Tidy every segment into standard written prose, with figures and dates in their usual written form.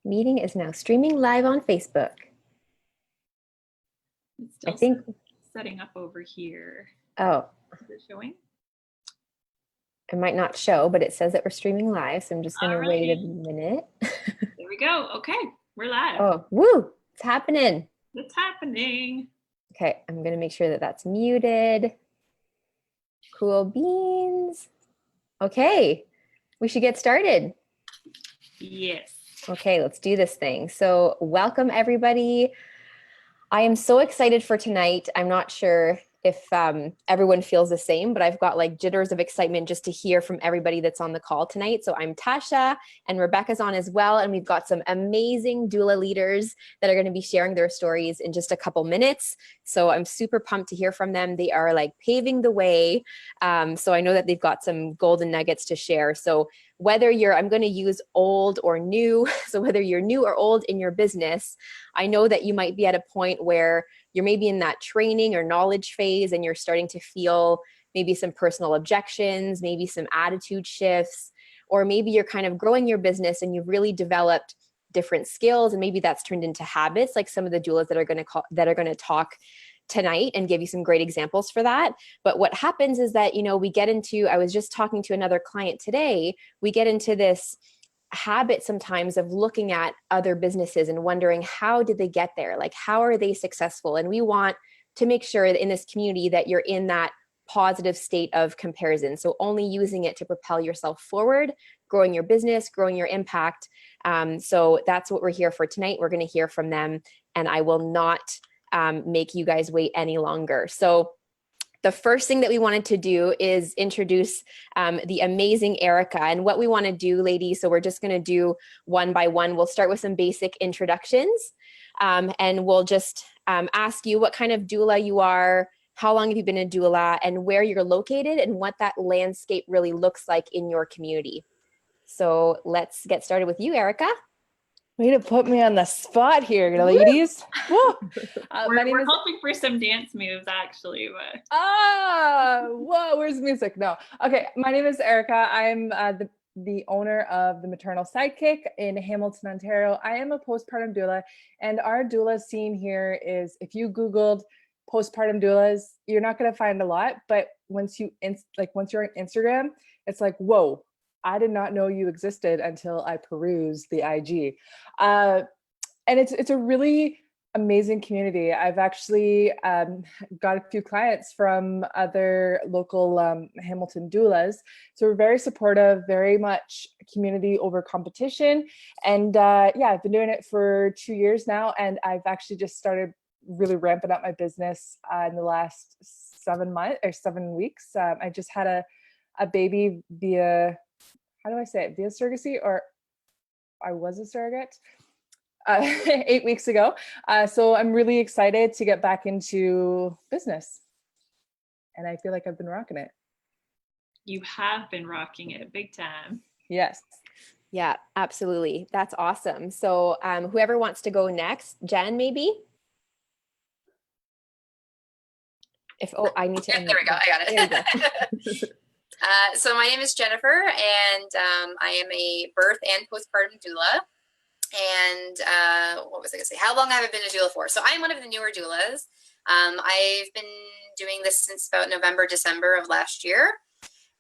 Meeting is now streaming live on Facebook. It's still I think setting up over here. Oh, is it showing? It might not show, but it says that we're streaming live. So I'm just going to wait a minute. There we go. Okay, we're live. Oh, woo! It's happening. It's happening. Okay, I'm going to make sure that that's muted. Cool beans. Okay, we should get started. Yes. Okay, let's do this thing. So welcome everybody. I am so excited for tonight. I'm not sure if everyone feels the same, but I've got like jitters of excitement just to hear from everybody that's on the call tonight. So I'm Tasha and Rebecca's on as well. And we've got some amazing doula leaders that are going to be sharing their stories in just a couple minutes. So I'm super pumped to hear from them. They are like paving the way. So I know that they've got some golden nuggets to share. So whether I'm going to use old or new. So whether you're new or old in your business, I know that you might be at a point where you're maybe in that training or knowledge phase and you're starting to feel maybe some personal objections, maybe some attitude shifts, or maybe you're kind of growing your business and you've really developed different skills and maybe that's turned into habits, like some of the doulas that are going to talk tonight and give you some great examples for that. But what happens is that, we get into, I was just talking to another client today, we get into this habit sometimes of looking at other businesses and wondering, how did they get there? Like, how are they successful? And we want to make sure that in this community that you're in that positive state of comparison. So only using it to propel yourself forward, growing your business, growing your impact. So that's what we're here for tonight. We're going to hear from them and I will not make you guys wait any longer. So the first thing that we wanted to do is introduce the amazing Erika. And what we want to do, ladies, so we're just going to do one by one. We'll start with some basic introductions and we'll just ask you what kind of doula you are, how long have you been a doula, and where you're located and what that landscape really looks like in your community. So let's get started with you, Erika. Way to put me on the spot here, ladies. We're hoping for some dance moves, actually. But whoa, where's the music? No. Okay, my name is Erika. I'm the owner of the Maternal Sidekick in Hamilton, Ontario. I am a postpartum doula, and our doula scene here is, if you Googled postpartum doulas, you're not going to find a lot. But once you're on Instagram, it's like, whoa. I did not know you existed until I perused the IG. And it's a really amazing community. I've actually got a few clients from other local Hamilton doulas. So we're very supportive, very much community over competition. And I've been doing it for 2 years now. And I've actually just started really ramping up my business in the last 7 weeks. I just had a baby via, how do I say it? Via surrogacy, or I was a surrogate 8 weeks ago. So I'm really excited to get back into business. And I feel like I've been rocking it. You have been rocking it big time. Yes. Yeah, absolutely. That's awesome. So whoever wants to go next, Jen, maybe? I need to. There we go. I got it. There you go. So my name is Jennifer, and I am a birth and postpartum doula. And what was I going to say? How long have I been a doula for? So I'm one of the newer doulas. I've been doing this since about November, December of last year.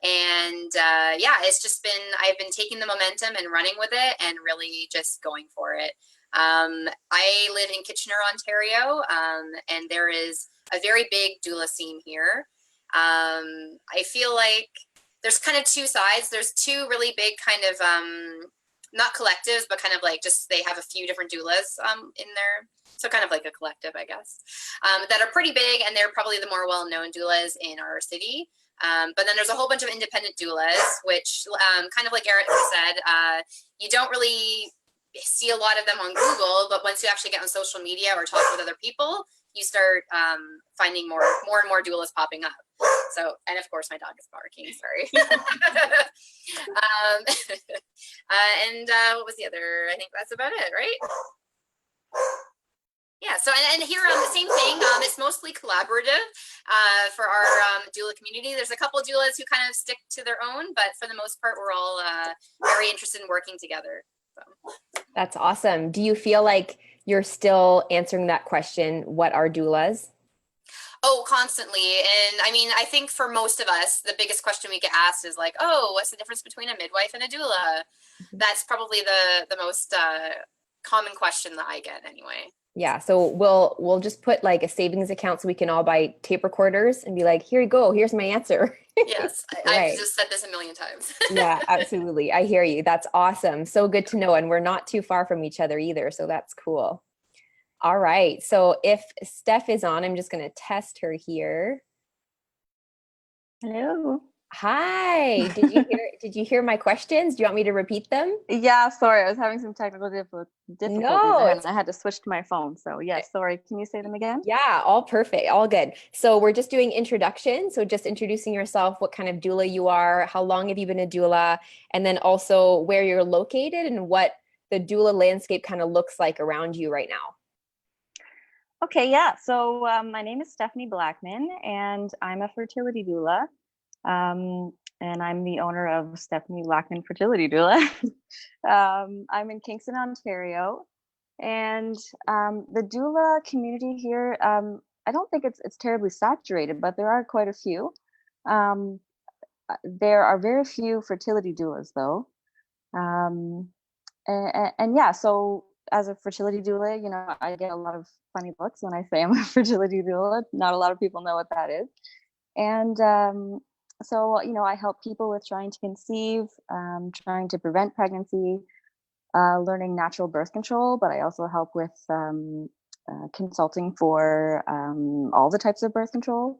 And it's just been, I've been taking the momentum and running with it and really just going for it. I live in Kitchener, Ontario, and there is a very big doula scene here. I feel like there's kind of two sides. There's two really big kind of, not collectives, but kind of like just, they have a few different doulas in there. So kind of like a collective, I guess, that are pretty big, and they're probably the more well-known doulas in our city. But then there's a whole bunch of independent doulas, which kind of like Erika said, you don't really see a lot of them on Google, but once you actually get on social media or talk with other people, you start finding more and more doulas popping up. So, and of course my dog is barking, sorry. What was the other? I think that's about it, right? Yeah, so and here on the same thing, it's mostly collaborative for our doula community. There's a couple of doulas who kind of stick to their own, but for the most part, we're all very interested in working together. So. That's awesome. Do you feel like you're still answering that question, what are doulas? Oh, constantly. And I mean, I think for most of us, the biggest question we get asked is like, oh, what's the difference between a midwife and a doula? That's probably the most common question that I get anyway. Yeah, so we'll just put like a savings account so we can all buy tape recorders and be like, here you go, here's my answer. Yes, Right. I've just said this a million times. Yeah, absolutely. I hear you. That's awesome. So good to know. And we're not too far from each other either. So that's cool. All right. So if Steph is on, I'm just going to test her here. Hello. Hi. Did you hear my questions? Do you want me to repeat them? Yeah, sorry, I was having some technical difficulties No, and I had to switch to my phone. So yeah, sorry. Can you say them again? Yeah, all perfect. All good. So we're just doing introduction. So just introducing yourself, what kind of doula you are, how long have you been a doula, and then also where you're located and what the doula landscape kind of looks like around you right now. Okay, yeah. So my name is Stefanie Blackman, and I'm a fertility doula. And I'm the owner of Stefanie Blackman Fertility Doula. I'm in Kingston, Ontario, and the doula community here, I don't think it's terribly saturated, but there are quite a few. There are very few fertility doulas, though. And yeah, so as a fertility doula, you know, I get a lot of funny looks when I say I'm a fertility doula. Not a lot of people know what that is. And so, you know, I help people with trying to conceive, trying to prevent pregnancy, learning natural birth control, but I also help with consulting for all the types of birth control.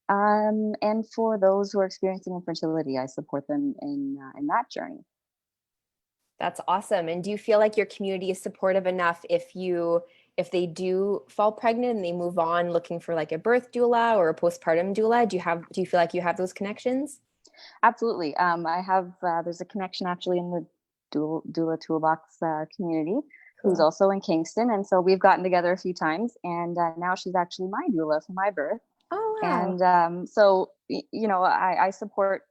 And for those who are experiencing infertility, I support them in that journey. That's awesome. And do you feel like your community is supportive enough if they do fall pregnant and they move on looking for like a birth doula or a postpartum doula? Do you feel like you have those connections? Absolutely. I have, there's a connection actually in the doula toolbox community who's also in Kingston. And so we've gotten together a few times, and now she's actually my doula for my birth. Oh, wow. And so, you know, I support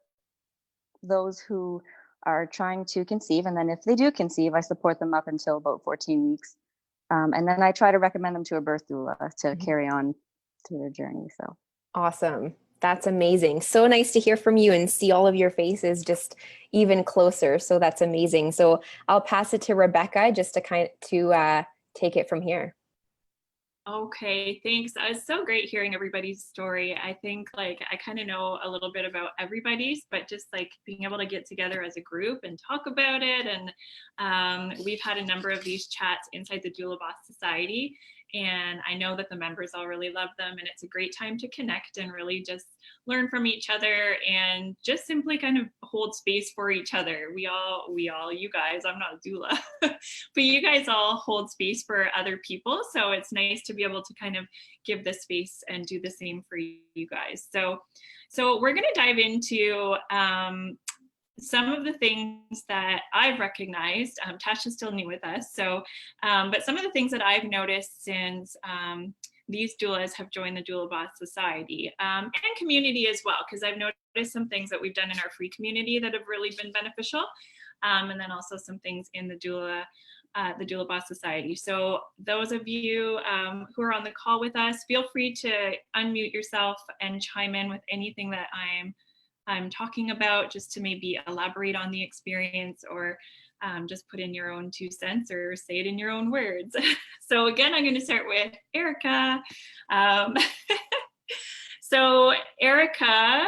those who are trying to conceive. And then if they do conceive, I support them up until about 14 weeks. And then I try to recommend them to a birth doula to carry on through their journey. So awesome. That's amazing. So nice to hear from you and see all of your faces just even closer. So that's amazing. So I'll pass it to Rebecca just to take it from here. Okay, thanks. It's so great hearing everybody's story. I think like I kind of know a little bit about everybody's, but just like being able to get together as a group and talk about it. And we've had a number of these chats inside the Doula Boss Society. And I know that the members all really love them, and it's a great time to connect and really just learn from each other and just simply kind of hold space for each other. We all, you guys, I'm not a doula, but you guys all hold space for other people. So it's nice to be able to kind of give the space and do the same for you guys. So we're going to dive into some of the things that I've recognized. Tasha's still new with us, but some of the things that I've noticed since these doulas have joined the Doula Boss Society and community as well, because I've noticed some things that we've done in our free community that have really been beneficial, and then also some things in the Doula Boss Society. So those of you who are on the call with us, feel free to unmute yourself and chime in with anything that I'm talking about, just to maybe elaborate on the experience, or just put in your own 2 cents or say it in your own words. So again, I'm going to start with Erika. So Erika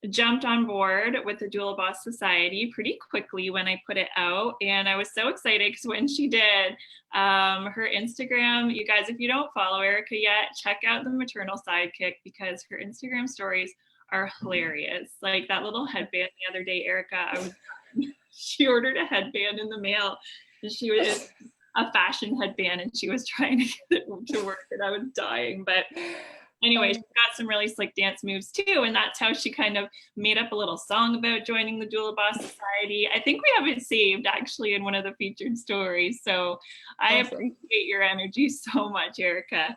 jumped on board with the Doula Boss Society pretty quickly when I put it out, and I was so excited because when she did, her Instagram, you guys, if you don't follow Erika yet, check out the Maternal Sidekick, because her Instagram stories are hilarious. Like that little headband the other day, Erika, she ordered a headband in the mail, and she was a fashion headband, and she was trying to get it to work, and I was dying. But anyway, she got some really slick dance moves too, and that's how she kind of made up a little song about joining the Doula Boss Society. I think we have it saved actually in one of the featured stories. So I appreciate your energy so much, Erika.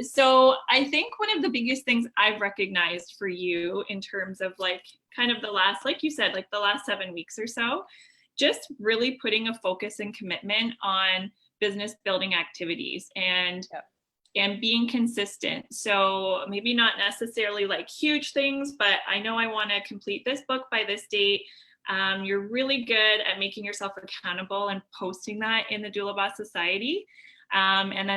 So I think one of the biggest things I've recognized for you in terms of like kind of the last, like you said, like the last 7 weeks or so, just really putting a focus and commitment on business building activities and being consistent. So maybe not necessarily like huge things, but I know I want to complete this book by this date. You're really good at making yourself accountable and posting that in the Doula Boss Society. And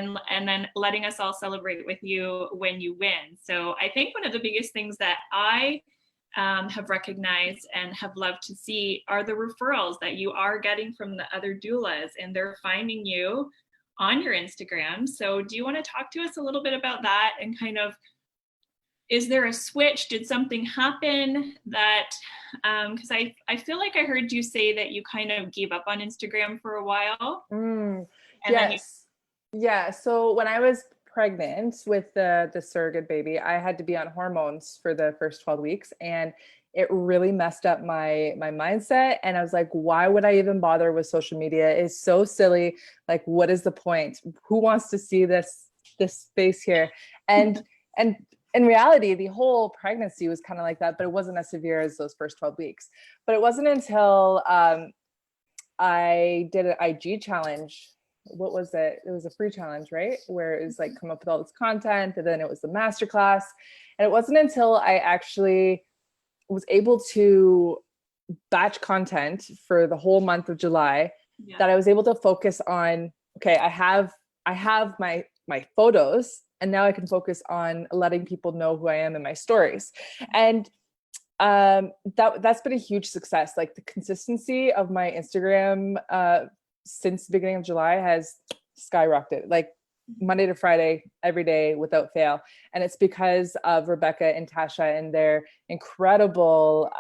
then letting us all celebrate with you when you win. So I think one of the biggest things that I have recognized and have loved to see are the referrals that you are getting from the other doulas, and they're finding you on your Instagram. So do you want to talk to us a little bit about that, and kind of, is there a switch? Did something happen that, because I feel like I heard you say that you kind of gave up on Instagram for a while. Yes. Yeah. So when I was pregnant with the surrogate baby, I had to be on hormones for the first 12 weeks, and it really messed up my mindset. And I was like, why would I even bother with social media? It's so silly. Like, what is the point? Who wants to see this space here? And in reality, the whole pregnancy was kind of like that, but it wasn't as severe as those first 12 weeks. But it wasn't until I did an IG challenge. What was it? It was a free challenge, right? Where it was like, come up with all this content, and then it was the masterclass. And it wasn't until I actually was able to batch content for the whole month of July that I was able to focus on, okay, I have my photos, and now I can focus on letting people know who I am in my stories. And that's been a huge success. Like, the consistency of my Instagram since the beginning of July has skyrocketed, like Monday to Friday, every day without fail. And it's because of Rebecca and Tasha and their incredible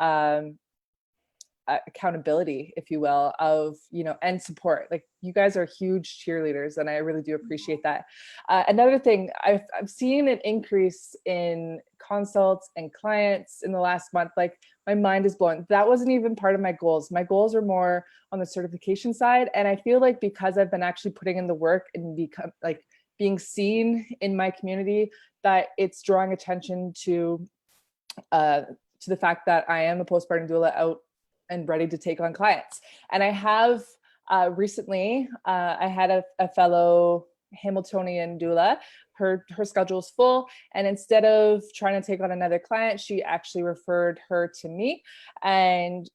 accountability, if you will, of, and support. Like, you guys are huge cheerleaders, and I really do appreciate that. Another thing, I've seen an increase in consults and clients in the last month. Like, my mind is blown. That wasn't even part of my goals. My goals are more on the certification side. And I feel like because I've been actually putting in the work and being seen in my community, that it's drawing attention to the fact that I am a postpartum doula out and ready to take on clients. And I have recently, I had a fellow Hamiltonian doula. Her schedule's full, and instead of trying to take on another client, she actually referred her to me, and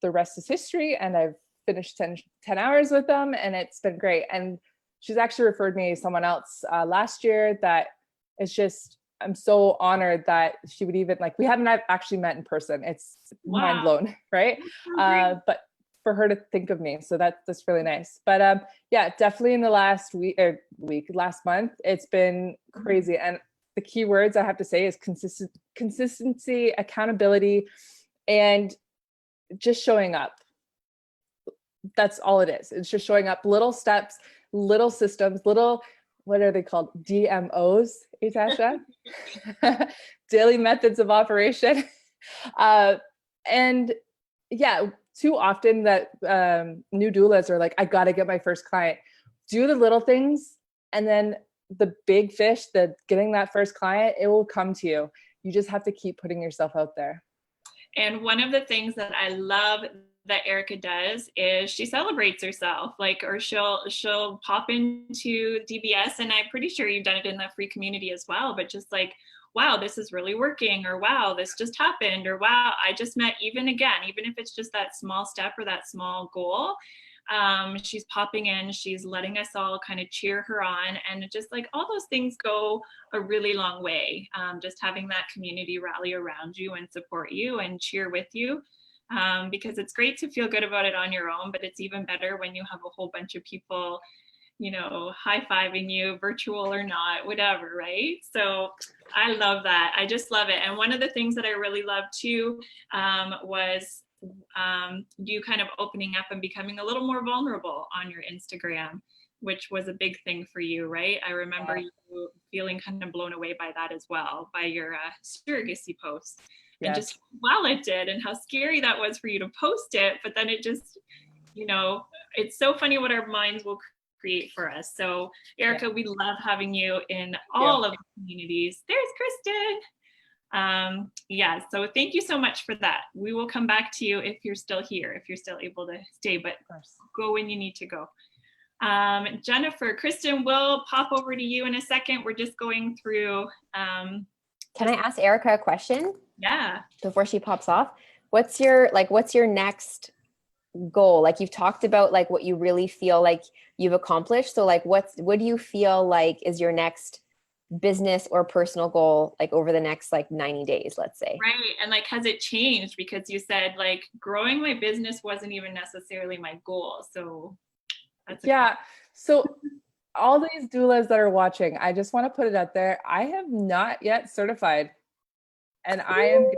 the rest is history. And I've finished 10 hours with them, and it's been great. And she's actually referred me to someone else last year that is just, I'm so honored that she would even, like, we haven't actually met in person. It's mind blown, right? But for her to think of me, so that's really nice. But yeah, definitely in the last last month, it's been crazy. And the key words I have to say is consistency, accountability, and just showing up. That's all it is. It's just showing up, little steps, little systems, little, what are they called? DMOs, Tasha? Daily methods of operation. And yeah, too often that new doulas are like, I got to get my first client. Do the little things, and then the big fish, getting that first client, it will come to you. You just have to keep putting yourself out there. And one of the things that I love that Erika does is she celebrates herself, or she'll pop into DBS, and I'm pretty sure you've done it in the free community as well, but just like, wow, this is really working, or wow, this just happened, or wow, I just met, even if it's just that small step or that small goal, she's popping in, she's letting us all kind of cheer her on. And just like, all those things go a really long way. Just having that community rally around you and support you and cheer with you. Because it's great to feel good about it on your own, but it's even better when you have a whole bunch of people, high-fiving you, virtual or not, whatever, right? So I love that. I just love it. And one of the things that I really loved too was you kind of opening up and becoming a little more vulnerable on your Instagram, which was a big thing for you, right? I remember you feeling kind of blown away by that as well, by your surrogacy posts. And just well, it did, and how scary that was for you to post it. But then it just, it's so funny what our minds will create for us. So Erika, we love having you in all of the communities. There's Kristen. Yeah, so thank you so much for that. We will come back to you if you're still here, if you're still able to stay, but go when you need to go. Jennifer, Kristen, we'll pop over to you in a second. We're just going through. Can I ask Erika a question? Yeah. Before she pops off, what's your next goal? Like, you've talked about like what you really feel like you've accomplished. So like, what do you feel like is your next business or personal goal, like over the next like 90 days, let's say? Right. And like, has it changed? Because you said like growing my business wasn't even necessarily my goal. So that's so all these doulas that are watching, I just want to put it out there. I have not yet certified, and I am,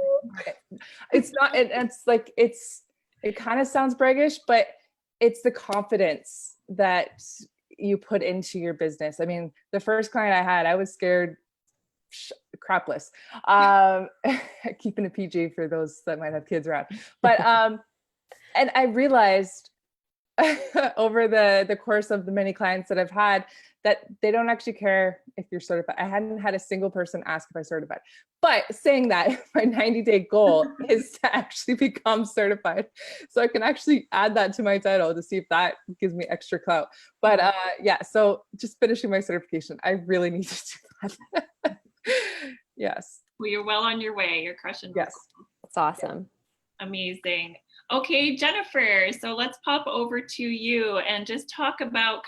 it's not, it's like, it kind of sounds braggish, but it's the confidence that you put into your business. I mean, the first client I had, I was scared crapless. Keeping it PG for those that might have kids around. But, and I realized over the course of the many clients that I've had that they don't actually care if you're certified. I hadn't had a single person ask if I certified. But saying that, my 90-day goal is to actually become certified. So I can actually add that to my title to see if that gives me extra clout. But yeah, so just finishing my certification. I really need to do that. Yes. Well, you're well on your way. You're crushing. Yes. That's awesome. Amazing. Okay, Jennifer, so let's pop over to you and just talk about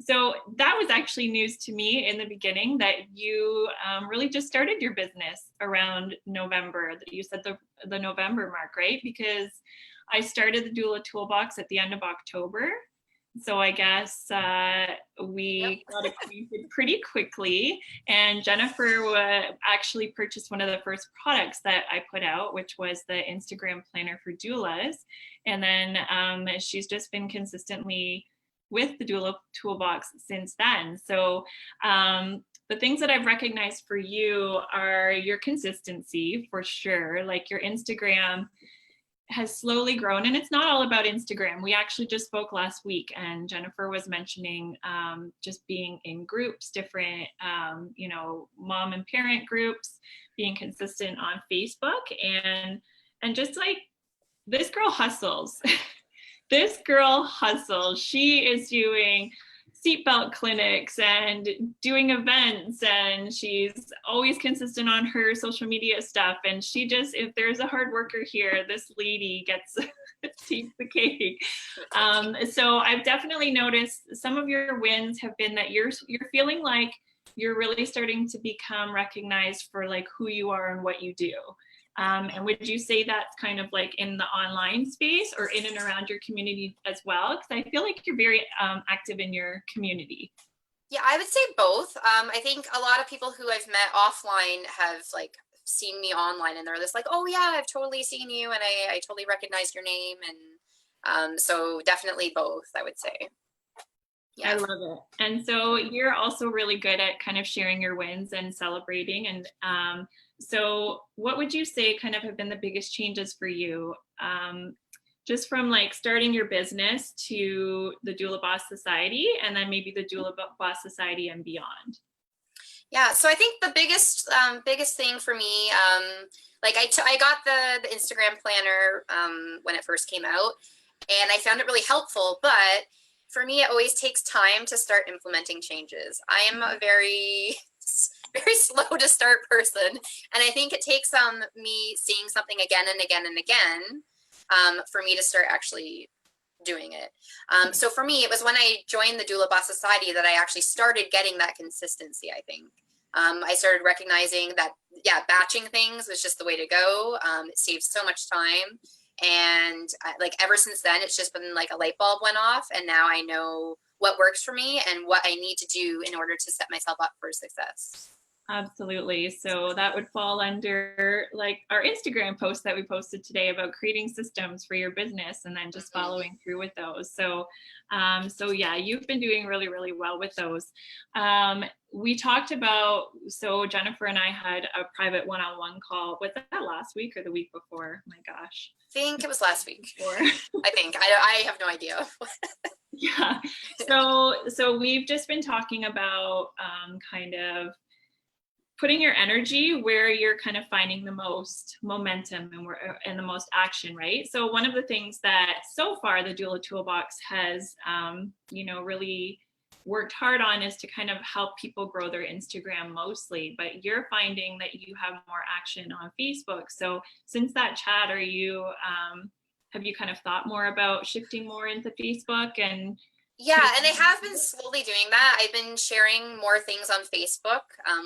so that was actually news to me in the beginning that you really just started your business around November. You said the November mark, right? Because I started the Doula Toolbox at the end of October. So I guess we got acquainted pretty quickly, and Jennifer actually purchased one of the first products that I put out, which was the Instagram planner for doulas. And then she's just been consistently with the Doula Toolbox since then. So the things that I've recognized for you are your consistency, for sure. Like, your Instagram has slowly grown, and it's not all about Instagram. We actually just spoke last week, and Jennifer was mentioning just being in groups, different, mom and parent groups, being consistent on Facebook, and just like, this girl hustles. This girl hustles. She is doing seatbelt clinics and doing events, and she's always consistent on her social media stuff. And she just, if there's a hard worker here, this lady takes the cake. So I've definitely noticed some of your wins have been that you're feeling like you're really starting to become recognized for like who you are and what you do. And would you say that's kind of like in the online space or in and around your community as well? Because I feel like you're very active in your community. Yeah, I would say both. I think a lot of people who I've met offline have like seen me online, and they're just like, oh yeah, I've totally seen you, and I totally recognize your name. And so definitely both, I would say. Yeah. I love it. And so you're also really good at kind of sharing your wins and celebrating. And so what would you say kind of have been the biggest changes for you, just from like starting your business to the Doula Boss Society, and then maybe the Doula Boss Society and beyond? Yeah, so I think the biggest thing for me, like I got the Instagram planner when it first came out, and I found it really helpful, but for me, it always takes time to start implementing changes. I am a very slow to start person, and I think it takes me seeing something again and again and again for me to start actually doing it. So for me, it was when I joined the Doula Boss Society that I actually started getting that consistency, I think. I started recognizing that, yeah, batching things was just the way to go. It saves so much time. And like ever since then, it's just been like a light bulb went off, and now I know what works for me and what I need to do in order to set myself up for success. Absolutely. So that would fall under like our Instagram post that we posted today about creating systems for your business and then just following through with those. So, so yeah, you've been doing really, really well with those. We talked about, so Jennifer and I had a private one-on-one call. Was that last week or the week before? My gosh. I think it was last week. I think I have no idea. Yeah. So we've just been talking about kind of putting your energy where you're kind of finding the most momentum and the most action, right? So one of the things that so far the Doula Toolbox has, really worked hard on is to kind of help people grow their Instagram mostly, but you're finding that you have more action on Facebook. So since that chat, have you kind of thought more about shifting more into Facebook? And yeah, and I have been slowly doing that. I've been sharing more things on Facebook,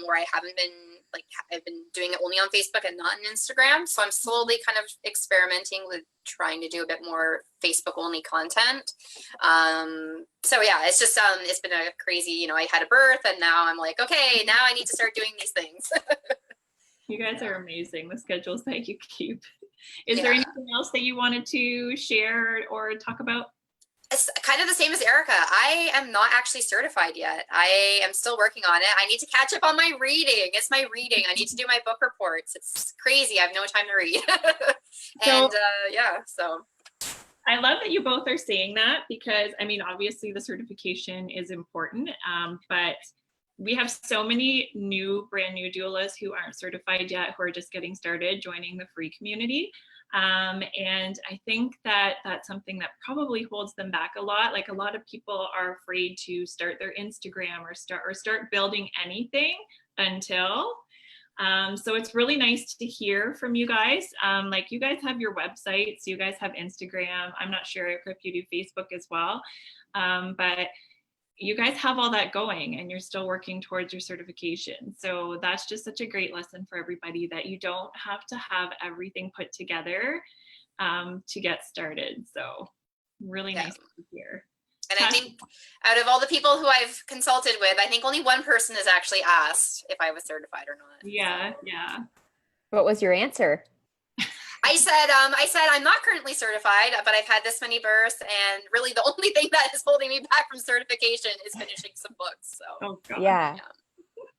where I haven't been, like, I've been doing it only on Facebook and not on Instagram. So I'm slowly kind of experimenting with trying to do a bit more Facebook only content. So yeah, it's just, it's been a crazy, I had a birth and now I'm like, okay, now I need to start doing these things. You guys are amazing, the schedules that you keep. Is there anything else that you wanted to share or talk about? It's kind of the same as Erika. I am not actually certified yet. I am still working on it. I need to catch up on my reading. It's my reading. I need to do my book reports. It's crazy. I have no time to read. So I love that you both are saying that, because I mean, obviously the certification is important, but we have so many brand new doulas who aren't certified yet, who are just getting started joining the free community. And I think that that's something that probably holds them back a lot. Like, a lot of people are afraid to start their Instagram or start building anything until. So it's really nice to hear from you guys. Like, you guys have your websites, you guys have Instagram. I'm not sure if you do Facebook as well, but you guys have all that going and you're still working towards your certification. So that's just such a great lesson for everybody, that you don't have to have everything put together to get started. So really nice to hear. And I think out of all the people who I've consulted with, I think only one person has actually asked if I was certified or not. Yeah. What was your answer? I said I'm not currently certified, but I've had this many births, and really the only thing that is holding me back from certification is finishing some books. So oh, God. Yeah.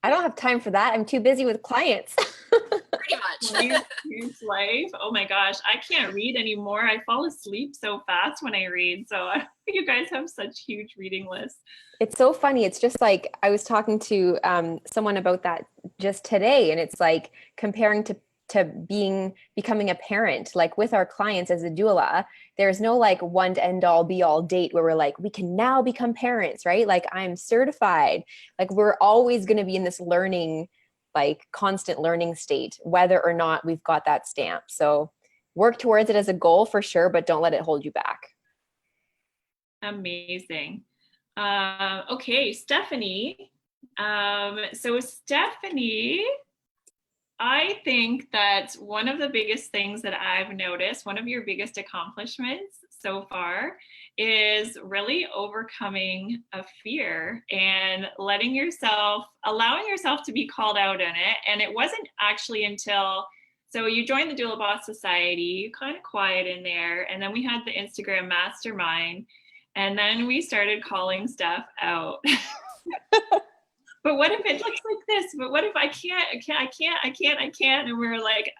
I don't have time for that. I'm too busy with clients. Pretty much. Huge life. Oh my gosh, I can't read anymore. I fall asleep so fast when I read. So you guys have such huge reading lists. It's so funny. It's just like, I was talking to someone about that just today, and it's like comparing to becoming a parent. Like, with our clients as a doula, there's no like one to end all be all date where we're like, we can now become parents, right? Like, I'm certified. Like, we're always going to be in this learning, like constant learning state, whether or not we've got that stamp. So work towards it as a goal for sure, but don't let it hold you back. Amazing. Okay, Stefanie. So Stefanie, I think that one of the biggest things that I've noticed, one of your biggest accomplishments so far, is really overcoming a fear and allowing yourself to be called out in it. And it wasn't actually until, so you joined the Doula Boss Society, you kind of quiet in there, and then we had the Instagram mastermind, and then we started calling stuff out. But what if it looks like this? But what if I can't? And we were like,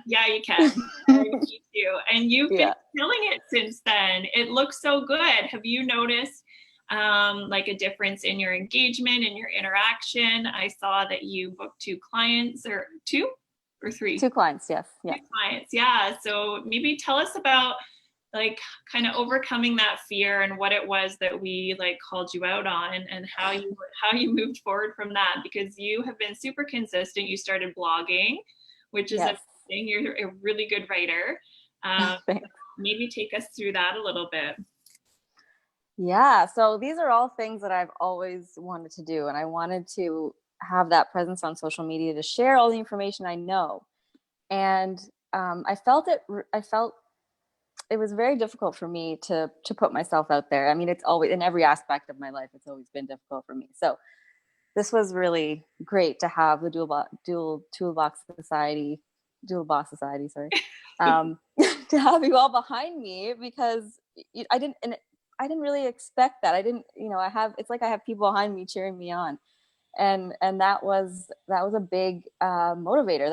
yeah, you can. You need to. And you've been killing it since then. It looks so good. Have you noticed like a difference in your engagement and your interaction? I saw that you booked 2 clients, or 2 or 3? 2 clients, yes. Yeah. 2 clients, yeah. So maybe tell us about like kind of overcoming that fear and what it was that we like called you out on, and how you moved forward from that, because you have been super consistent. You started blogging, which is a thing. You're a really good writer. Maybe take us through that a little bit. Yeah, so these are all things that I've always wanted to do, and I wanted to have that presence on social media to share all the information I know. And I felt it was very difficult for me to put myself out there. I mean, it's always, in every aspect of my life, it's always been difficult for me. So this was really great to have the Doula Boss Society, to have you all behind me, because I didn't really expect that. I didn't, it's like I have people behind me cheering me on. And that was a big motivator.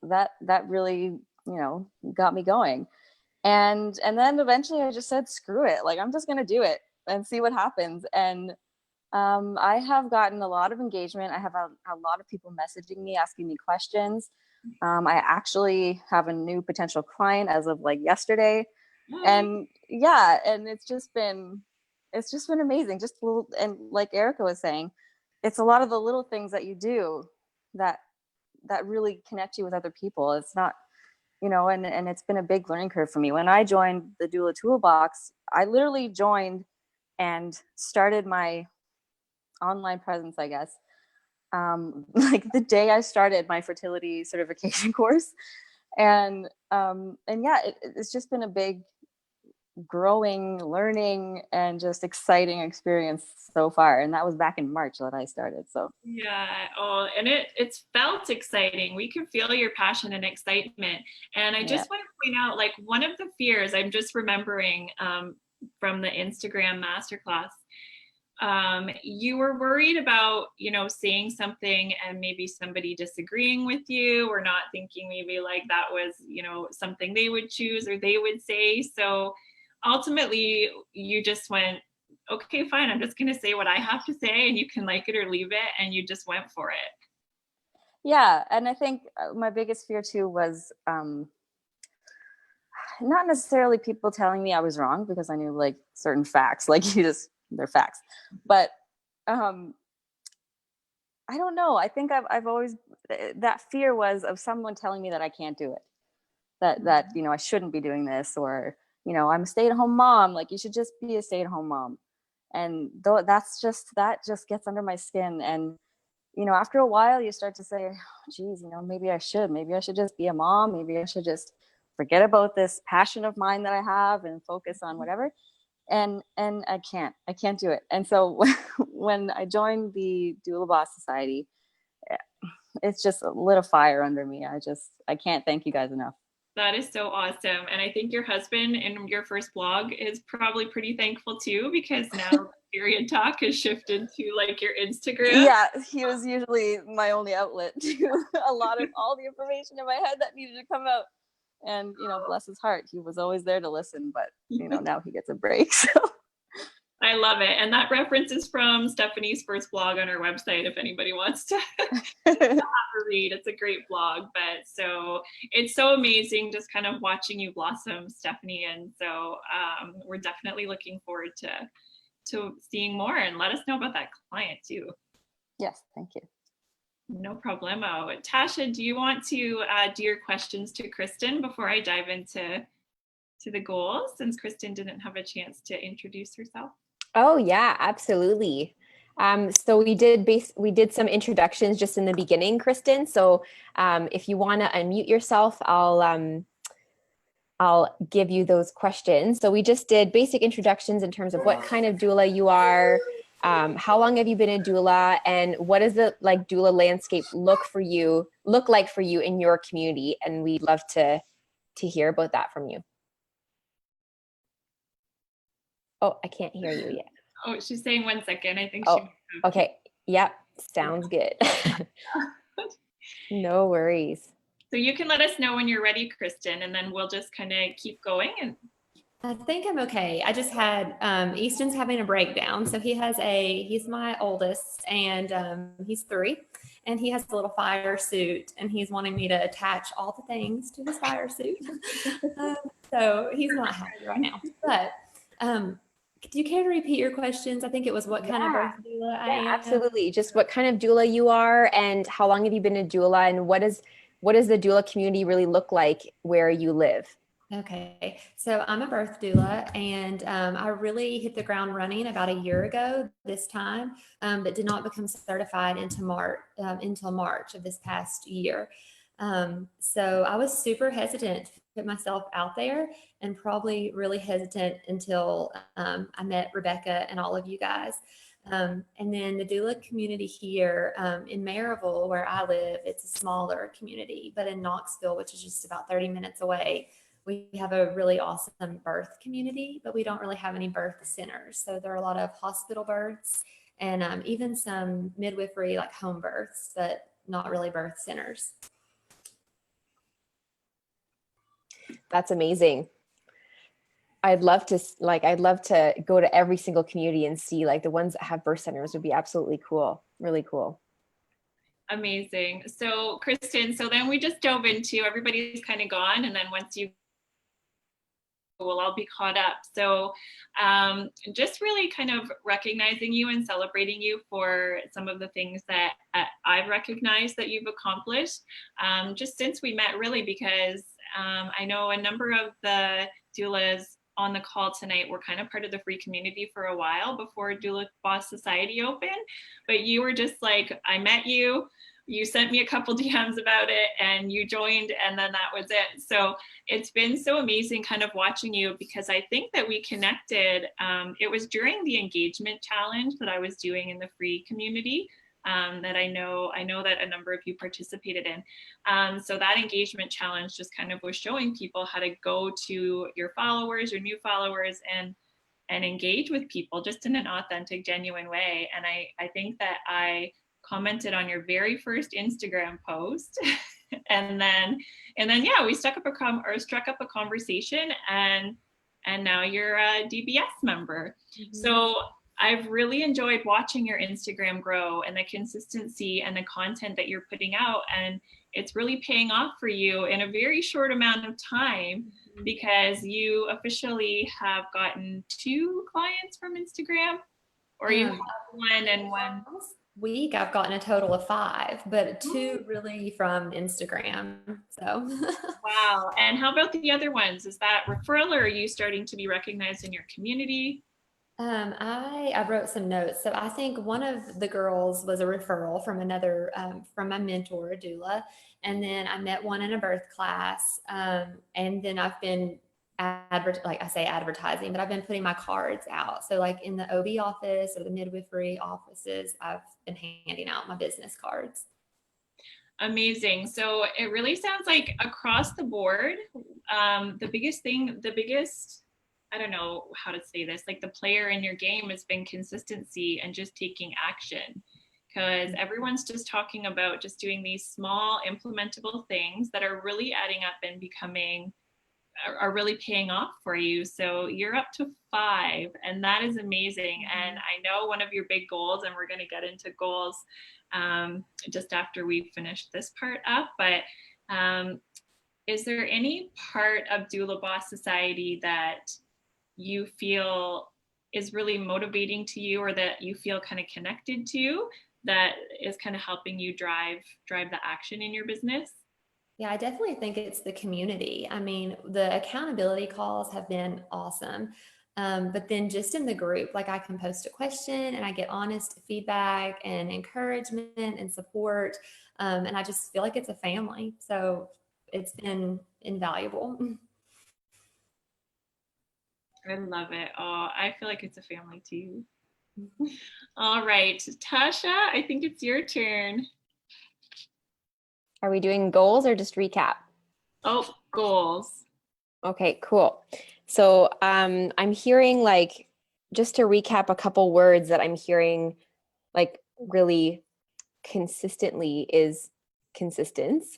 That really, got me going. And then eventually I just said, screw it. Like, I'm just going to do it and see what happens. And I have gotten a lot of engagement. I have a lot of people messaging me, asking me questions. I actually have a new potential client as of like yesterday. And yeah, and it's just been amazing. Just little, and like Erika was saying, it's a lot of the little things that you do that really connect you with other people. It's not, you know, and it's been a big learning curve for me. When I joined the Doula Toolbox, I literally joined and started my online presence, I guess, like the day I started my fertility certification course. And yeah, it's just been a big growing, learning, and just exciting experience so far. And that was back in March that I started. So yeah, oh, and it's felt exciting. We can feel your passion and excitement. And I just want to point out, like, one of the fears I'm just remembering from the Instagram masterclass, you were worried about, you know, saying something and maybe somebody disagreeing with you, or not thinking maybe like that was, you know, something they would choose or they would say. So ultimately you just went, okay, fine, I'm just going to say what I have to say, and you can like it or leave it, and you just went for it. yeah, and I think my biggest fear too was not necessarily people telling me I was wrong, because I knew like certain facts, like they're facts. But I don't know. I think I've always, that fear was of someone telling me that I can't do it, that you know, I shouldn't be doing this, or, you know, I'm a stay-at-home mom, like you should just be a stay-at-home mom. And though that just gets under my skin. And, you know, after a while you start to say, oh, geez, you know, maybe I should just be a mom. Maybe I should just forget about this passion of mine that I have and focus on whatever. And I can't do it. And so when I joined the Doula Boss Society, it's just lit a fire under me. I can't thank you guys enough. That is so awesome. And I think your husband in your first blog is probably pretty thankful too, because now period talk has shifted to like your Instagram. Yeah, he was usually my only outlet to a lot of all the information in my head that needed to come out. And, you know, bless his heart, he was always there to listen, but, you know, now he gets a break. So I love it. And that reference is from Stefanie's first blog on her website, if anybody wants to have a read. It's a great blog. But so it's so amazing just kind of watching you blossom, Stefanie. And so we're definitely looking forward to seeing more, and let us know about that client too. Yes, thank you. No problemo. Tasha, do you want to do your questions to Kristen before I dive into the goals, since Kristen didn't have a chance to introduce herself? Oh yeah, absolutely. So we did some introductions just in the beginning, Kristen. So if you want to unmute yourself, I'll give you those questions. So we just did basic introductions in terms of what kind of doula you are, how long have you been a doula, and what does the like doula landscape look like for you in your community? And we'd love to hear about that from you. Oh, I can't hear you yet. Oh, she's saying 1 second. I think she. Okay. Yep. Sounds good. No worries. So you can let us know when you're ready, Kristen, and then we'll just kind of keep going. And I think I'm okay. I just had Easton's having a breakdown. So he's my oldest, and he's 3, and he has a little fire suit, and he's wanting me to attach all the things to his fire suit. So he's not happy right now. But do you care to repeat your questions? I think it was what kind of birth doula I am. Absolutely. Just what kind of doula you are, and how long have you been a doula, and what does the doula community really look like where you live? Okay, so I'm a birth doula, and I really hit the ground running about a year ago this time, but did not become certified until March of this past year. So I was super hesitant to put myself out there, and probably really hesitant until I met Rebecca and all of you guys. And then the doula community here in Maryville, where I live, it's a smaller community, but in Knoxville, which is just about 30 minutes away, we have a really awesome birth community, but we don't really have any birth centers. So there are a lot of hospital births and even some midwifery, like home births, but not really birth centers. That's amazing. I'd love to go to every single community and see like the ones that have birth centers would be absolutely cool. Really cool. Amazing. So Kristen, so then we just dove into, everybody's kind of gone, and then once you, we'll all be caught up. So just really kind of recognizing you and celebrating you for some of the things that I've recognized that you've accomplished just since we met, really, because I know a number of the doulas on the call tonight were kind of part of the free community for a while before Doula Boss Society opened, but you were just like, I met you, you sent me a couple DMs about it and you joined, and then that was it. So it's been so amazing kind of watching you, because I think that we connected, it was during the engagement challenge that I was doing in the free community. That I know that a number of you participated in. So that engagement challenge just kind of was showing people how to go to your followers, your new followers, and engage with people just in an authentic, genuine way. And I think that I commented on your very first Instagram post, and then yeah, we struck up a conversation, and now you're a DBS member. Mm-hmm. So I've really enjoyed watching your Instagram grow and the consistency and the content that you're putting out. And it's really paying off for you in a very short amount of time, because you officially have gotten 2 clients from Instagram, or you have 1 and 1 week. I've gotten a total of 5, but 2 really from Instagram. So wow. And how about the other ones? Is that referral, or are you starting to be recognized in your community? I wrote some notes. So I think one of the girls was a referral from another, from my mentor, a doula. And then I met one in a birth class. And then I've been advertising, but I've been putting my cards out. So like in the OB office or the midwifery offices, I've been handing out my business cards. Amazing. So it really sounds like across the board, the biggest, I don't know how to say this, like the player in your game has been consistency and just taking action, because everyone's just talking about just doing these small implementable things that are really adding up and are really paying off for you. So you're up to 5, and that is amazing. And I know one of your big goals, and we're going to get into goals just after we finish this part up, but is there any part of Doula Boss Society that you feel is really motivating to you, or that you feel kind of connected to, that is kind of helping you drive the action in your business? Yeah, I definitely think it's the community. I mean, the accountability calls have been awesome. But then just in the group, like I can post a question and I get honest feedback and encouragement and support. And I just feel like it's a family. So it's been invaluable. I love it. Oh, I feel like it's a family too. All right, Tasha, I think it's your turn. Are we doing goals or just recap? Oh, goals. Okay, cool. So I'm hearing, like, just to recap a couple words that I'm hearing like really consistently is consistence.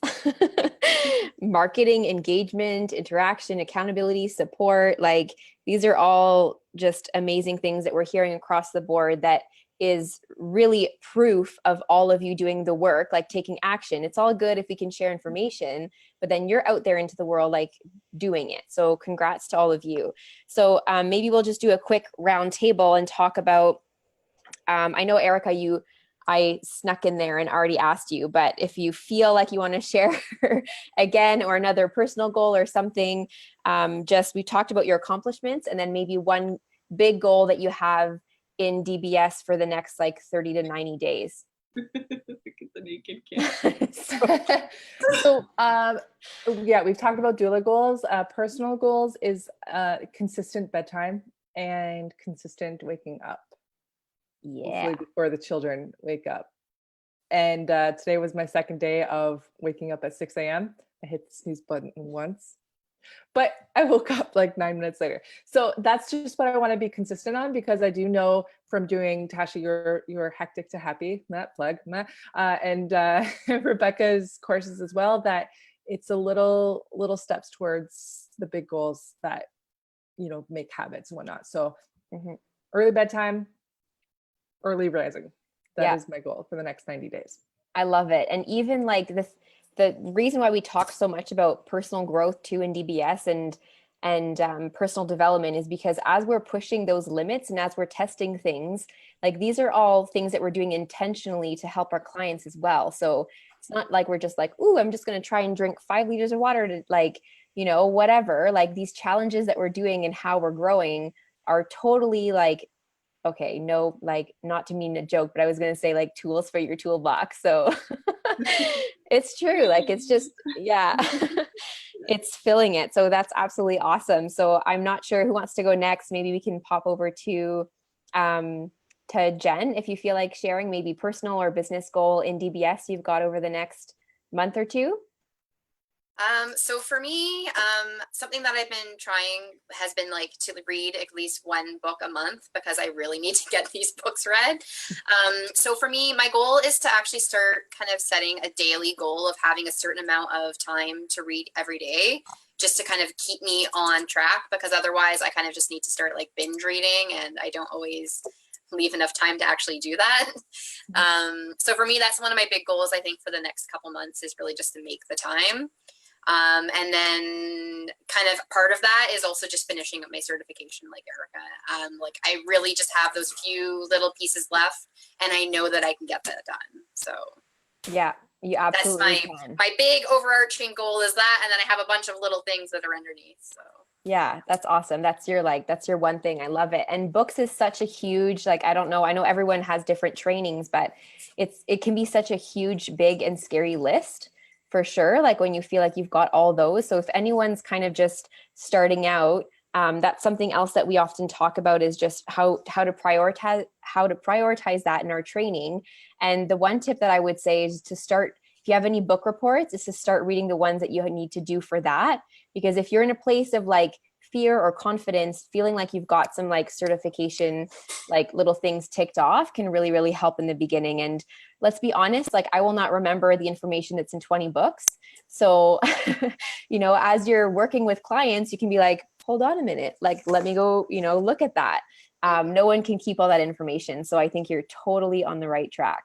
Marketing, engagement, interaction, accountability, support. Like, these are all just amazing things that we're hearing across the board that is really proof of all of you doing the work, like taking action. It's all good if we can share information, but then you're out there into the world, like doing it. So congrats to all of you. So maybe we'll just do a quick round table and talk about, I know Erika, I snuck in there and already asked you, but if you feel like you want to share again, or another personal goal or something, we talked about your accomplishments, and then maybe one big goal that you have in DBS for the next like 30 to 90 days. Look at the naked kid. Yeah, we've talked about doula goals. Personal goals is consistent bedtime and consistent waking up. Yeah. Hopefully before the children wake up. And today was my second day of waking up at 6 a.m. I hit the snooze button once, but I woke up like 9 minutes later. So that's just what I want to be consistent on, because I do know from doing, Tasha, your hectic to happy, and Rebecca's courses as well, that it's a little steps towards the big goals that make habits and whatnot. So Mhm. early bedtime, early rising. That Yeah. is my goal for the next 90 days. I love it. And even like the reason why we talk so much about personal growth too in DBS and personal development is because as we're pushing those limits and as we're testing things, like these are all things that we're doing intentionally to help our clients as well. So it's not like we're just like, ooh, I'm just going to try and drink 5 liters of water to like, whatever. Like these challenges that we're doing and how we're growing are totally like, okay, no, like not to mean a joke, but I was going to say like tools for your toolbox. So it's true. Like it's just, yeah, it's filling it. So that's absolutely awesome. So I'm not sure who wants to go next. Maybe we can pop over to Jen, if you feel like sharing maybe personal or business goal in DBS you've got over the next month or two. So for me, something that I've been trying has been like to read at least one book a month because I really need to get these books read. So for me, my goal is to actually start kind of setting a daily goal of having a certain amount of time to read every day, just to kind of keep me on track, because otherwise I kind of just need to start like binge reading and I don't always leave enough time to actually do that. So for me, that's one of my big goals, I think, for the next couple months is really just to make the time. And then kind of part of that is also just finishing up my certification like Erika. Like I really just have those few little pieces left and I know that I can get that done. So yeah, you absolutely that's can. my big overarching goal is that. And then I have a bunch of little things that are underneath. So yeah, that's awesome. That's your one thing. I love it. And books is such a huge, like, I don't know. I know everyone has different trainings, but it can be such a huge, big and scary list for sure. Like when you feel like you've got all those. So if anyone's kind of just starting out, that's something else that we often talk about is just how to prioritize that in our training. And the one tip that I would say is to start, if you have any book reports, is to start reading the ones that you need to do for that. Because if you're in a place of like fear or confidence, feeling like you've got some like certification, like little things ticked off can really, really help in the beginning. And let's be honest, like I will not remember the information that's in 20 books. So, as you're working with clients, you can be like, hold on a minute, like, let me go, look at that. No one can keep all that information. So I think you're totally on the right track.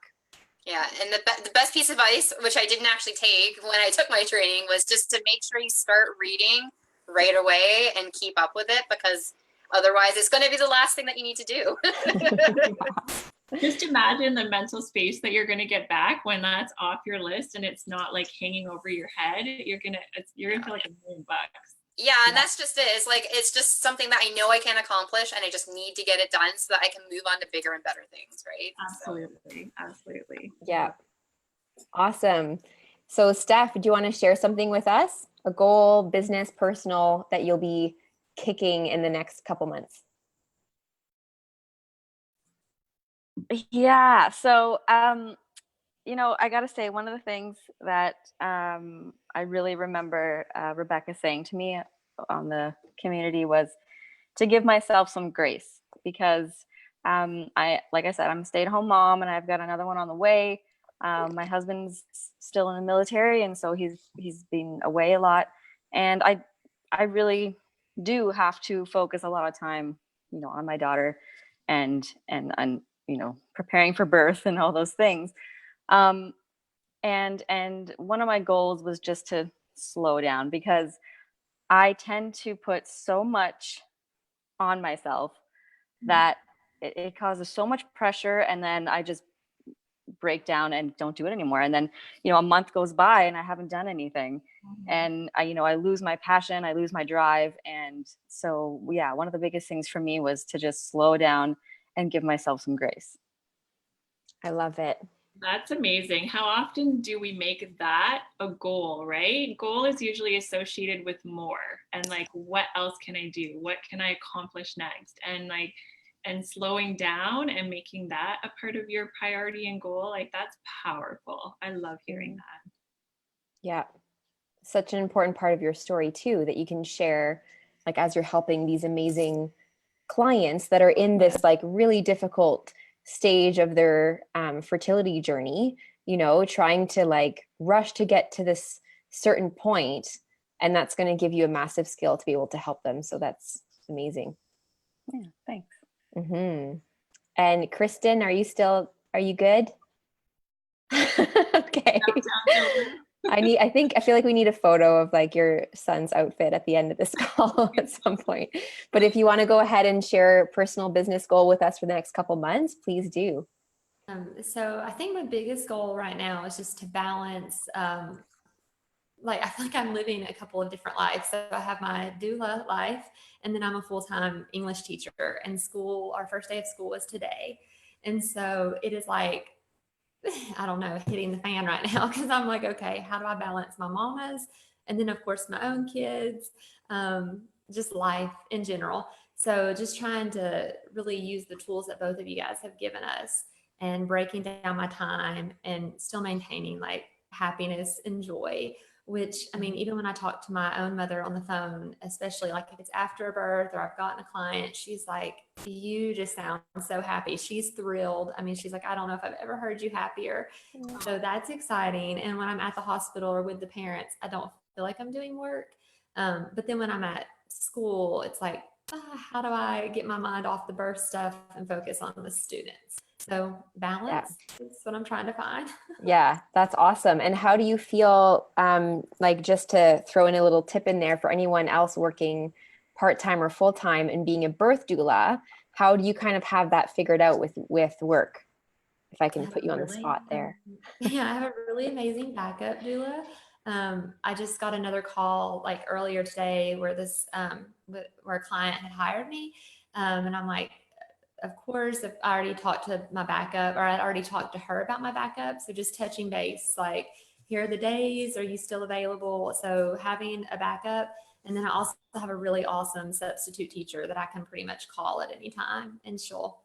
yeah, and the best piece of advice, which I didn't actually take when I took my training, was just to make sure you start reading right away and keep up with it, because otherwise it's going to be the last thing that you need to do. Just imagine the mental space that you're going to get back when that's off your list and it's not like hanging over your head. You're going to feel like $1 million. Yeah, and that's just it. It's just something that I know I can accomplish and I just need to get it done so that I can move on to bigger and better things, right? Absolutely. Absolutely. Yeah. Awesome. So Steph, do you want to share something with us? A goal, business, personal, that you'll be kicking in the next couple months? Yeah. So, I got to say, one of the things that I really remember Rebecca saying to me on the community was to give myself some grace, because like I said, I'm a stay-at-home mom and I've got another one on the way. My husband's still in the military, and so he's been away a lot, and I really do have to focus a lot of time, on my daughter and preparing for birth and all those things. And one of my goals was just to slow down, because I tend to put so much on myself that it causes so much pressure, and then I just break down and don't do it anymore. And then, a month goes by and I haven't done anything. And I lose my passion, I lose my drive. And so, yeah, one of the biggest things for me was to just slow down and give myself some grace. I love it. That's amazing. How often do we make that a goal, right? Goal is usually associated with more and like, what else can I do? What can I accomplish next? And slowing down and making that a part of your priority and goal, like that's powerful. I love hearing that. Yeah. Such an important part of your story too, that you can share, like as you're helping these amazing clients that are in this like really difficult stage of their fertility journey, trying to like rush to get to this certain point, and that's going to give you a massive skill to be able to help them. So that's Amazing. Yeah, thanks. Mm-hmm. And Kristen, are you good? Okay. I feel like we need a photo of like your son's outfit at the end of this call at some point. But if you want to go ahead and share a personal business goal with us for the next couple months, please do. So I think my biggest goal right now is just to balance, like I feel like I'm living a couple of different lives. So I have my doula life, and then I'm a full-time English teacher, and school, our first day of school is today. And so it is like, I don't know, hitting the fan right now, because I'm like, okay, how do I balance my mama's and then of course my own kids, just life in general. So just trying to really use the tools that both of you guys have given us and breaking down my time and still maintaining like happiness and joy, which I mean, even when I talk to my own mother on the phone, especially like if it's after a birth or I've gotten a client, she's like, you just sound so happy. She's thrilled. I mean, she's like, I don't know if I've ever heard you happier. So that's exciting. And when I'm at the hospital or with the parents, I don't feel like I'm doing work. But then when I'm at school, it's like, how do I get my mind off the birth stuff and focus on the students? So balance is what I'm trying to find. Yeah, that's awesome. And how do you feel, like just to throw in a little tip in there for anyone else working part-time or full-time and being a birth doula, how do you kind of have that figured out with work? If I can put you on the spot there. Yeah, I have a really amazing backup doula. I just got another call like earlier today where where a client had hired me. And I'm like, of course, if I already talked to my backup, or I'd already talked to her about my backup. So just touching base, like, here are the days, are you still available? So having a backup. And then I also have a really awesome substitute teacher that I can pretty much call at any time and she'll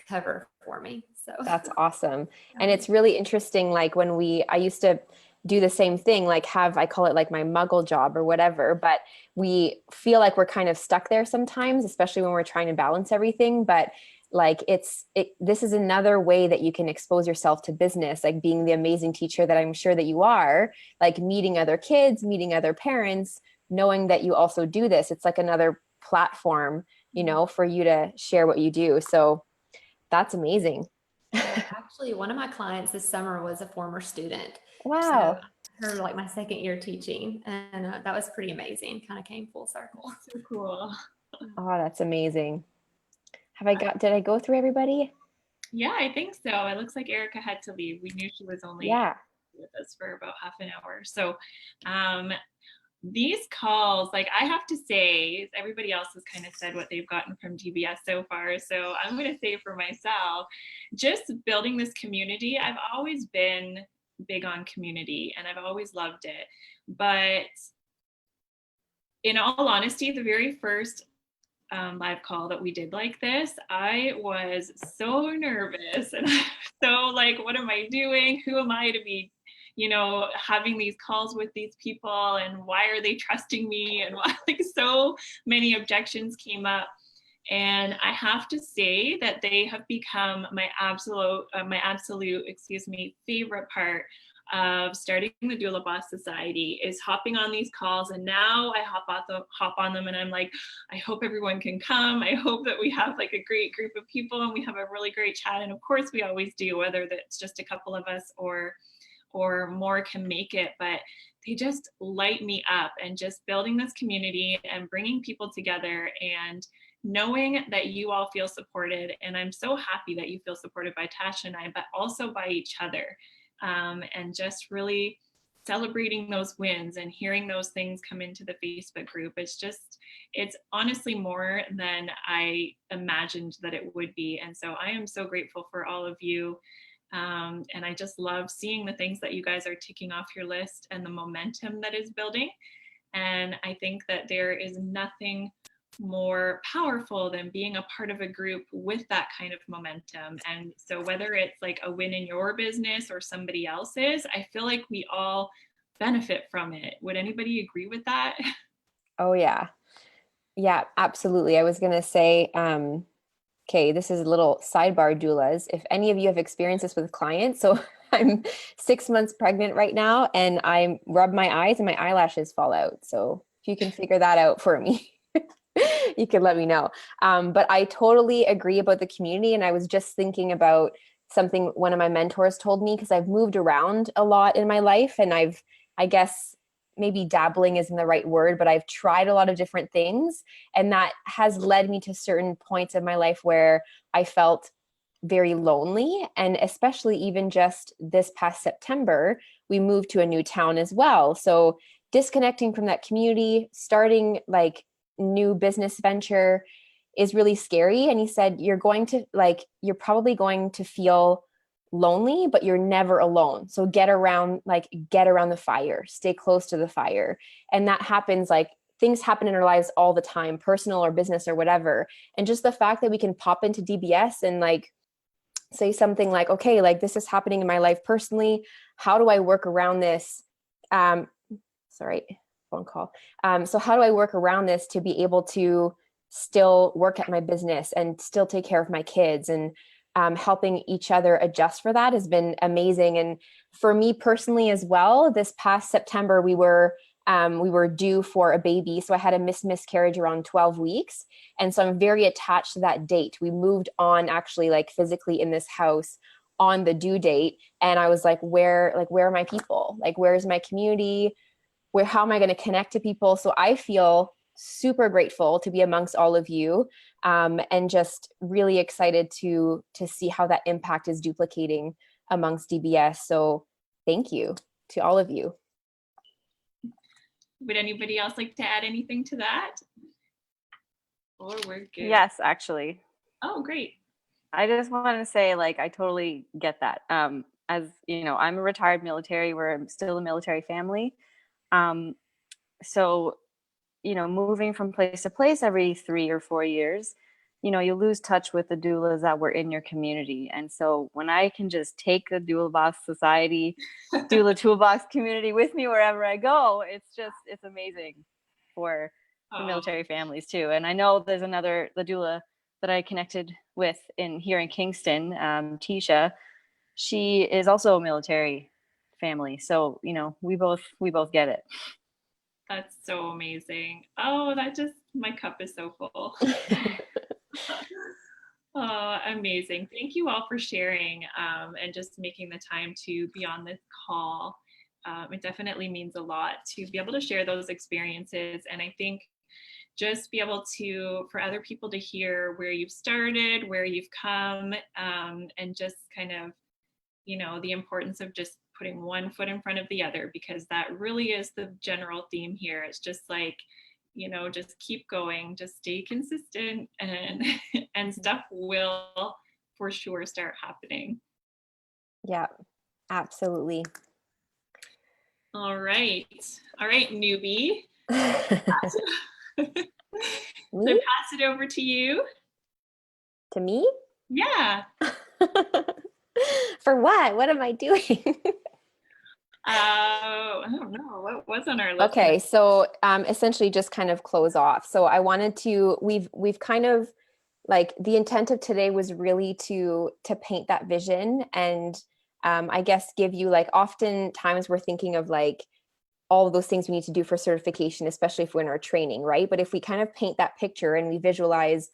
cover for me. So that's awesome. And it's really interesting. Like I used to do the same thing, like I call it like my muggle job or whatever, but we feel like we're kind of stuck there sometimes, especially when we're trying to balance everything. But like this is another way that you can expose yourself to business, like being the amazing teacher that I'm sure that you are, like meeting other kids, meeting other parents, knowing that you also do this. It's like another platform, for you to share what you do. So that's amazing. Actually, one of my clients this summer was a former student. Wow. So her like my second year teaching, and that was pretty amazing. Kind of came full circle. So cool. Oh, that's amazing. Did I go through everybody? Yeah, I think so. It looks like Erika had to leave. We knew she was only with us for about half an hour. So these calls, like I have to say, everybody else has kind of said what they've gotten from DBS so far. So I'm going to say for myself, just building this community, I've always been big on community and I've always loved it. But in all honesty, the very first live call that we did like this, I was so nervous and so like, what am I doing? Who am I to be, having these calls with these people, and why are they trusting me? And like so many objections came up. And I have to say that they have become my absolute, favorite part of starting the Doula Boss Society is hopping on these calls. And now I hop on them and I'm like, I hope everyone can come. I hope that we have like a great group of people and we have a really great chat. And of course we always do, whether that's just a couple of us or more can make it, but they just light me up. And just building this community and bringing people together and knowing that you all feel supported. And I'm so happy that you feel supported by Tasha and I, but also by each other. And just really celebrating those wins and hearing those things come into the Facebook group. It's honestly more than I imagined that it would be. And so I am so grateful for all of you. And I just love seeing the things that you guys are ticking off your list and the momentum that is building. And I think that there is nothing more powerful than being a part of a group with that kind of momentum. And so whether it's like a win in your business or somebody else's, I feel like we all benefit from it. Would anybody agree with that? Oh yeah. Yeah, absolutely. I was going to say, okay, this is a little sidebar, doulas. If any of you have experienced this with clients, so I'm 6 months pregnant right now and I rub my eyes and my eyelashes fall out. So if you can figure that out for me. you can let me know. But I totally agree about the community. And I was just thinking about something one of my mentors told me, because I've moved around a lot in my life, and I guess maybe dabbling isn't the right word, but I've tried a lot of different things. And that has led me to certain points of my life where I felt very lonely. And especially even just this past September, we moved to a new town as well. So disconnecting from that community, starting like new business venture is really scary. And he said, you're probably going to feel lonely, but you're never alone. So get around the fire, stay close to the fire. And that happens, like things happen in our lives all the time, personal or business or whatever. And just the fact that we can pop into DBS and like say something like, okay, like this is happening in my life personally. How do I work around this? Sorry, phone call. So how do I work around this to be able to still work at my business and still take care of my kids? And helping each other adjust for that has been amazing. And for me personally as well, this past September, we were due for a baby. So I had a miscarriage around 12 weeks. And so I'm very attached to that date. We moved on actually like physically in this house on the due date. And I was like, where are my people? Like, where's my community? How am I going to connect to people? So I feel super grateful to be amongst all of you, and just really excited to see how that impact is duplicating amongst DBS. So thank you to all of you. Would anybody else like to add anything to that? Or we're good? Yes, actually. Oh, great. I just wanted to say, like, I totally get that. As you know, I'm a retired military. We're still a military family. So, you know, moving from place to place every 3 or 4 years, you know, you lose touch with the doulas that were in your community. And so when I can just take the Doula Boss Society, Doula Toolbox community with me wherever I go, it's amazing for military families too. And I know there's the doula that I connected with here in Kingston, Tisha. She is also a military family. So, you know, we both get it. That's so amazing. Oh, my cup is so full. Oh, amazing. Thank you all for sharing and just making the time to be on this call. It definitely means a lot to be able to share those experiences. And I think just be able for other people to hear where you've started, where you've come, and just kind of, you know, the importance of just putting one foot in front of the other, because that really is the general theme here. It's just like, you know, just keep going, just stay consistent, and stuff will for sure start happening. Yeah, absolutely. All right, newbie. So pass it over to you. To me? Yeah. For what? What am I doing? I don't know. What was on our list? Okay, so essentially just kind of close off. So I wanted to, we've kind of like, the intent of today was really to paint that vision, and I guess give you, like, oftentimes we're thinking of like all of those things we need to do for certification, especially if we're in our training, right? But if we kind of paint that picture and we visualize,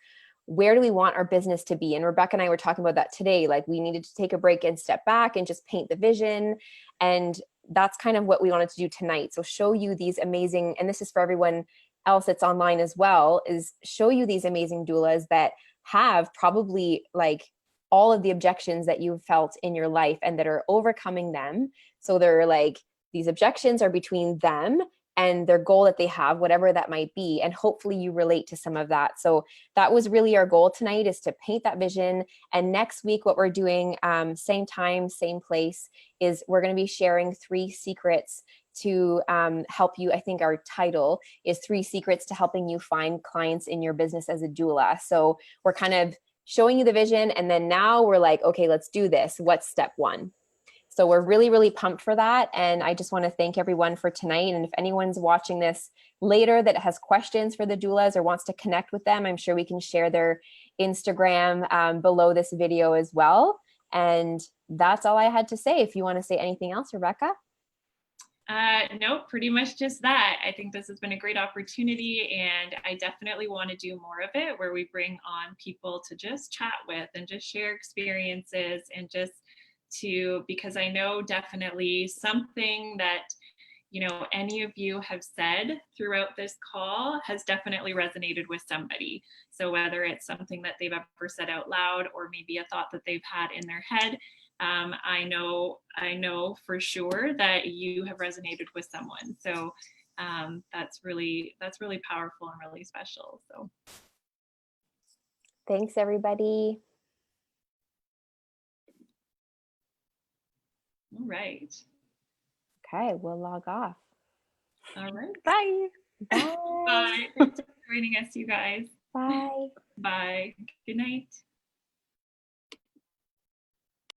where do we want our business to be? And Rebecca and I were talking about that today. Like, we needed to take a break and step back and just paint the vision. And that's kind of what we wanted to do tonight. So show you these amazing, and this is for everyone else that's online as well, is show you these amazing doulas that have probably like all of the objections that you've felt in your life and that are overcoming them. So they're like, these objections are between them and their goal that they have, whatever that might be. And hopefully you relate to some of that. So that was really our goal tonight, is to paint that vision. And next week, what we're doing, same time, same place, is we're going to be sharing 3 secrets to help you. I think our title is 3 secrets to helping you find clients in your business as a doula. So we're kind of showing you the vision. And then now we're like, okay, let's do this. What's step 1? So we're really, really pumped for that. And I just want to thank everyone for tonight. And if anyone's watching this later that has questions for the doulas or wants to connect with them, I'm sure we can share their Instagram below this video as well. And that's all I had to say. If you want to say anything else, Rebecca? No, pretty much just that. I think this has been a great opportunity, and I definitely want to do more of it where we bring on people to just chat with and just share experiences and just because I know definitely something that, any of you have said throughout this call has definitely resonated with somebody. So whether it's something that they've ever said out loud or maybe a thought that they've had in their head, I know for sure that you have resonated with someone. So that's really powerful and really special. So Thanks, everybody. all right. Okay, we'll log off. All right. Bye. Bye. Bye. Thanks for joining us, you guys. Bye. Bye. Good night.